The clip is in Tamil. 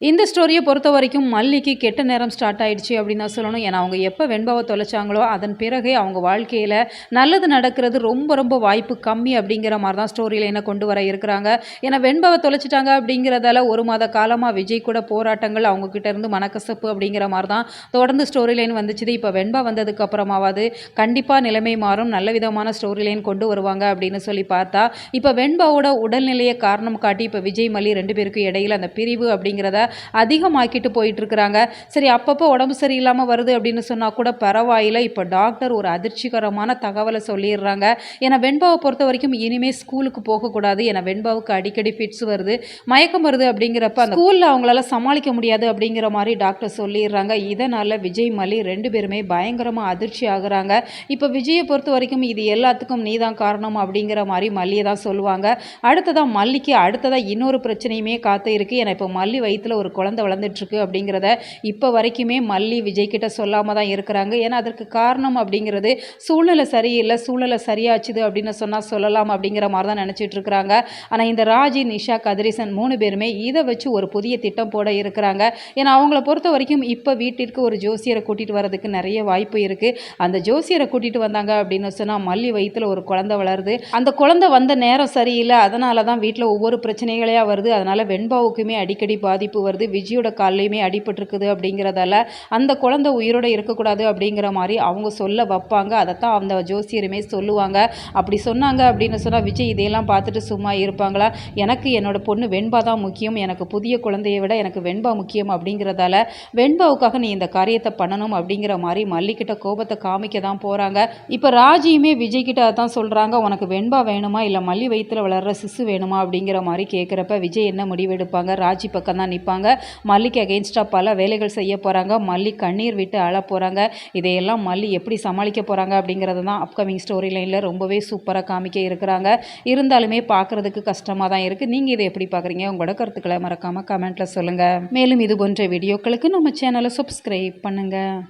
இந்த ஸ்டோரிய பொறுத்தவரைக்கும் மல்லிக்கு கெட்ட நேரம் ஸ்டார்ட் ஆயிடுச்சு அப்படின்னு தான் சொல்லணும். ஏன்னா, அவங்க எப்ப வெண்பாவ தொலைச்சாங்களோ, அதன் பிறகே அவங்க வாழ்க்கையில நல்லது நடக்கிறது ரொம்ப ரொம்ப வாய்ப்பு கம்மி அப்படிங்கிற மாரி தான் ஸ்டோரி லைன கொண்டு வர இருக்கிறாங்க. ஏன்னா, வெண்பாவ தொலைச்சுட்டாங்க அப்படிங்கிறதால 1 மாத காலமா விஜய் கூட போராட்டங்கள், அவங்க கிட்ட இருந்து மனக்கசப்பு அப்படிங்கிற மாரி தான் தொடர்ந்து ஸ்டோரி லைன் வந்துச்சுது. இப்ப வெண்பா வந்ததுக்கு அப்புறமாவாது கண்டிப்பா நிலைமை மாறும். நல்ல விதமான ஸ்டோரி லைன் கொண்டு வருவாங்க அப்படின்னு சொல்லி பார்த்தா, இப்ப வெண்பாவோட உடல்நிலைய காரணம் காட்டி இப்ப விஜய், மல்லி 2 பேருக்கும் இடையில அந்த பிரிவு அப்படிங்கிறத அதிகமாக்கிட்டு போயிட்டு இருக்கிறாங்க. சரி, அப்பப்போ உடம்பு சரியில்லாம வருது அப்படின்னு சொன்னா கூட பரவாயில்ல. இப்ப டாக்டர் ஒரு அதிர்ச்சிகரமான தகவல சொல்லிடுறாங்க. ஏன்னா வெண்பாவ பொறுத்தவரைக்கும் இனிமே ஸ்கூலுக்கு போகக்கூடாது. ஏன்னா வெண்பாவுக்கு அடிக்கடி ஃபிட்ஸ் வருது, மயக்கம் வருது அப்படிங்கிறப்ப அந்த ஸ்கூல்ல அவங்களால சமாளிக்க முடியாது அப்படிங்கிற மாரி டாக்டர் சொல்லிடுறாங்க. இதனால விஜய், மல்லி 2 பேருமே பயங்கரமா அதிர்ச்சி ஆகுறாங்க. இப்ப விஜய பொறுத்தவரைக்கும் இது எல்லாத்துக்கும் நீ தான் காரணம் அப்படிங்கிற மாரி மல்லிய தான் சொல்லுவாங்க. அடுத்ததா இன்னொரு பிரச்சனையுமே காத்து இருக்கு. ஏன்னா இப்ப மல்லி வயித்துல ஒரு குழந்தை வளர்ந்துட்டுருக்கு அப்படிங்கிறத இப்போ வரைக்குமே மல்லி விஜய் கிட்ட சொல்லாம தான் இருக்கிறாங்க. ஏன்னா அதற்கு காரணம் அப்படிங்கிறது சூழ்நிலை சரியில்லை, சூழ்நிலை சரியாச்சுது அப்படின்னு சொன்னால் சொல்லலாம் அப்படிங்கிற மாதிரி தான் நினச்சிட்டு இருக்கிறாங்க. ஆனால் இந்த ராஜி, நிஷா, கதிரேசன் 3 பேருமே இதை வச்சு ஒரு புதிய திட்டம் போட இருக்கிறாங்க. ஏன்னா அவங்கள பொறுத்த வரைக்கும் இப்போ வீட்டிற்கு ஒரு ஜோசியரை கூட்டிகிட்டு வரதுக்கு நிறைய வாய்ப்பு இருக்குது. அந்த ஜோசியரை கூட்டிகிட்டு வந்தாங்க அப்படின்னு சொன்னால் மல்லி வயிற்றுல ஒரு குழந்தை வளருது. அந்த குழந்தை வந்த நேரம் சரியில்லை, அதனால தான் வீட்டில் ஒவ்வொரு பிரச்சனைகளையாக வருது. அதனால் வெண்பாவுக்குமே அடிக்கடி பாதிப்பு வருது. விஜயோட கால்லையுமே அடிபட்டிருக்குது அப்படிங்கிறதால அந்த குழந்தை உயிரோட இருக்கக்கூடாது அப்படிங்கிற மாதிரி அவங்க சொல்ல வைப்பாங்க. அதைத்தான் அந்த ஜோசியருமே சொல்லுவாங்க. அப்படி சொன்னாங்க அப்படின்னு சொன்னால் விஜய் இதையெல்லாம் பார்த்துட்டு சும்மா இருப்பாங்களா? எனக்கு என்னோட பொண்ணு வெண்பா தான் முக்கியம், எனக்கு புதிய குழந்தையை விட எனக்கு வெண்பா முக்கியம் அப்படிங்கிறதால வெண்பாவுக்காக நீ இந்த காரியத்தை பண்ணணும் அப்படிங்கிற மாதிரி மல்லிக்கிட்ட கோபத்தை காமிக்க தான் போகிறாங்க. இப்போ ராஜியுமே விஜய் கிட்ட அதான் சொல்கிறாங்க, உனக்கு வெண்பா வேணுமா இல்லை மல்லி வயிற்றுல வளர்கிற சிசு வேணுமா அப்படிங்கிற மாதிரி கேட்குறப்ப விஜய் என்ன முடிவெடுப்பாங்க? ராஜி பக்கம் தான் நிற்பாங்க. மல்லிக்கு அகெயின்ஸ்டாக பல வேலைகள் செய்ய போகிறாங்க. மல்லி கண்ணீர் விட்டு அழ போகிறாங்க. இதையெல்லாம் மல்லி எப்படி சமாளிக்க போகிறாங்க அப்படிங்கிறது தான் அப்கமிங் ஸ்டோரி லைனில் ரொம்பவே சூப்பராக காமிக்க இருக்கிறாங்க. இருந்தாலுமே பார்க்குறதுக்கு கஷ்டமாக தான் இருக்குது. நீங்கள் இதை எப்படி பார்க்குறீங்க? உங்களோட கருத்துக்களை மறக்காமல் கமெண்ட்டில் சொல்லுங்கள். மேலும் இது போன்ற வீடியோக்களுக்கு நம்ம சேனலை சப்ஸ்கிரைப் பண்ணுங்கள்.